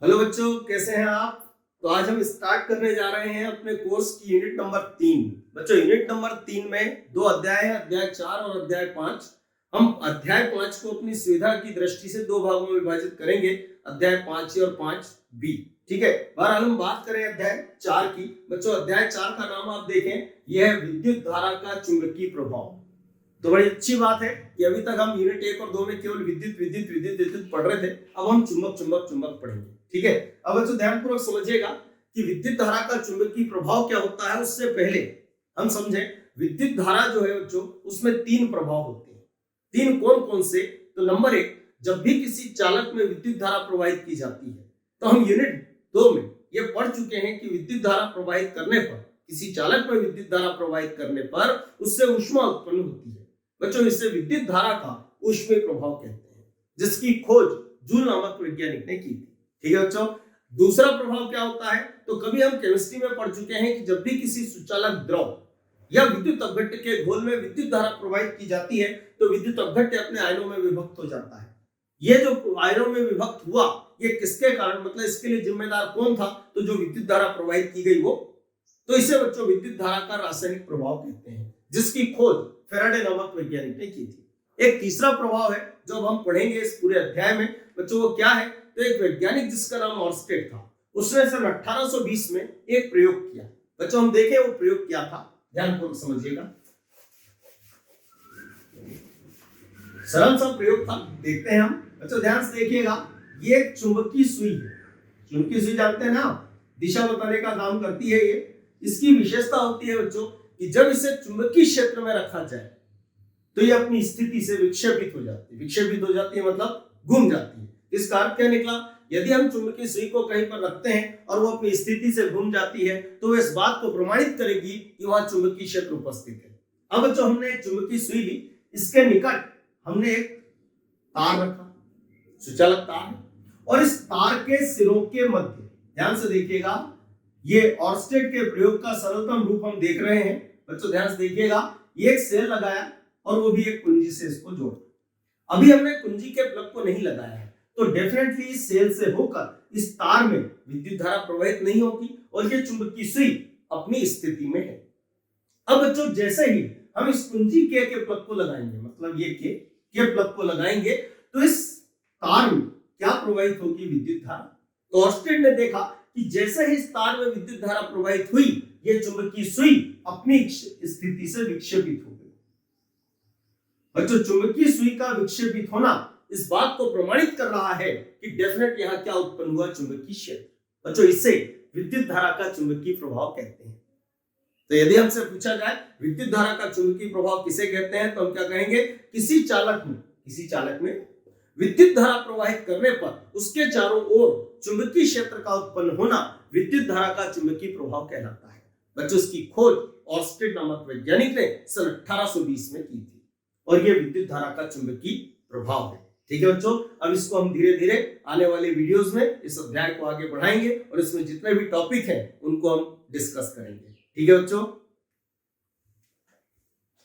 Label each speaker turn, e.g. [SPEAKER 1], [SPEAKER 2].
[SPEAKER 1] Hello बच्चों, कैसे हैं आप। तो आज हम स्टार्ट करने जा रहे हैं अपने कोर्स की यूनिट नंबर 3। बच्चों, यूनिट नंबर 3 में 2 अध्याय हैं, अध्याय 4 और अध्याय 5। हम अध्याय 5 को अपनी सुविधा की दृष्टि से 2 भागों में विभाजित करेंगे, अध्याय 5 और 5B। ठीक है, बहरहाल हम बात करें अध्याय 4 की। बच्चों, अध्याय 4 का नाम आप देखें, यह है विद्युत धारा का चुंबकीय प्रभाव। तो बड़ी अच्छी बात है कि अभी तक हम यूनिट 1 और 2 में केवल विद्युत विद्युत विद्युत विद्युत पढ़ रहे थे। अब हम चुंबक चुंबक चुंबक पढ़ेंगे। ठीक है, अब बच्चों ध्यानपूर्वक समझिएगा कि विद्युत धारा का चुंबकीय प्रभाव क्या होता है। उससे पहले हम समझें, विद्युत धारा जो है बच्चों, उसमें 3 प्रभाव होते हैं। 3 कौन कौन से? तो नंबर 1, जब भी किसी चालक में विद्युत धारा प्रवाहित की जाती है, तो हम यूनिट 2 में ये पढ़ चुके हैं कि विद्युत धारा प्रवाहित करने पर, किसी चालक में विद्युत धारा प्रवाहित करने पर उससे ऊष्मा उत्पन्न होती है। बच्चों, इससे विद्युत धारा का ऊष्मीय प्रभाव कहते हैं, जिसकी खोज जूल नामक वैज्ञानिक ने की थी। ठीक है बच्चों, दूसरा प्रभाव क्या होता है? तो कभी हम केमिस्ट्री में पढ़ चुके हैं कि जब भी किसी सुचालक द्रव या विद्युत अपघट्य के घोल में विद्युत धारा प्रवाहित की जाती है, तो विद्युत अपघट्य अपने आयनों में विभक्त हो जाता है। ये जो आयनों में विभक्त हुआ, ये किसके कारण, मतलब इसके लिए जिम्मेदार कौन था? तो जो विद्युत धारा प्रवाहित की गई वो। तो इसे बच्चों विद्युत धारा का रासायनिक प्रभाव कहते हैं, जिसकी खोज फैराडे नामक वैज्ञानिक ने की थी। एक तीसरा प्रभाव है जो हम पढ़ेंगे इस पूरे अध्याय में। बच्चों, वो क्या है? तो एक वैज्ञानिक जिसका नाम ऑर्स्टेड था, उसने सन 1820 में एक प्रयोग किया। बच्चों, हम देखें वो प्रयोग क्या था, ध्यानपूर्वक समझिएगा। सरल सा प्रयोग था, देखते हैं हम। बच्चों ध्यान से देखिएगा, ये एक चुंबकीय सुई है। चुंबकीय सुई जानते हैं ना, दिशा बताने का काम करती है ये। इसकी विशेषता होती है बच्चों कि जब इसे चुंबकीय क्षेत्र में रखा जाए तो ये अपनी स्थिति से विक्षेपित हो जाती है। विक्षेपित हो जाती है मतलब घूम जाती है। इसका अर्थ क्या निकला? यदि हम चुंबकीय सुई को कहीं पर रखते हैं और वो अपनी स्थिति से घूम जाती है, तो वो इस बात को प्रमाणित करेगी कि वहां चुंबकीय क्षेत्र उपस्थित है। अब बच्चों, हमने एक चुंबकीय सुई ली, इसके निकट हमने एक तार रखा, सुचालक तार है, और इस तार के सिरों के मध्य, ध्यान से देखिएगा, ये ऑर्स्टेड के प्रयोग का सरलतम रूप हम देख रहे हैं। बच्चों ध्यान से देखिएगा, ये एक सेल लगाया और वो भी एक कुंजी से इसको जोड़ा। अभी हमने कुंजी के प्लग को नहीं लगाया है, तो डेफिनेटली इस सेल से होकर इस तार में विद्युत धारा प्रवाहित नहीं होगी और ये चुंबकीय सुई अपनी स्थिति में है। अब बच्चों, जैसे ही हम इस कुंजी के प्लग को लगाएंगे, मतलब ये के प्लग को लगाएंगे, तो इस तार में क्या प्रवाहित होगी? विद्युत धारा। तो ऑर्स्टेड ने देखा कि जैसे ही इस तार में विद्युत धारा प्रवाहित हुई, ये चुंबकीय सुई अपनी स्थिति से विक्षेपित हो गई। बच्चों, चुंबकीय सुई का विक्षेपित होना इस बात को प्रमाणित कर रहा है कि डेफिनेट यहाँ क्या उत्पन्न हुआ? चुंबकीय क्षेत्र। बच्चों, इसे विद्युत धारा का चुंबकीय प्रभाव कहते हैं। तो यदि हमसे पूछा जाए विद्युत धारा का चुंबकीय प्रभाव किसे कहते हैं, तो हम क्या कहेंगे? किसी चालक में विद्युत धारा प्रवाहित करने पर उसके चारों ओर चुंबकीय क्षेत्र का उत्पन्न होना विद्युत धारा का चुंबकीय प्रभाव कहलाता है। बच्चों, इसकी खोज ऑर्स्टेड नामक वैज्ञानिक ने सन 1820 में की थी और यह विद्युत धारा का चुंबकीय प्रभाव है। ठीक है बच्चों, अब इसको हम धीरे धीरे आने वाले वीडियोस में इस अध्याय को आगे बढ़ाएंगे और इसमें जितने भी टॉपिक हैं उनको हम डिस्कस करेंगे। ठीक है बच्चों।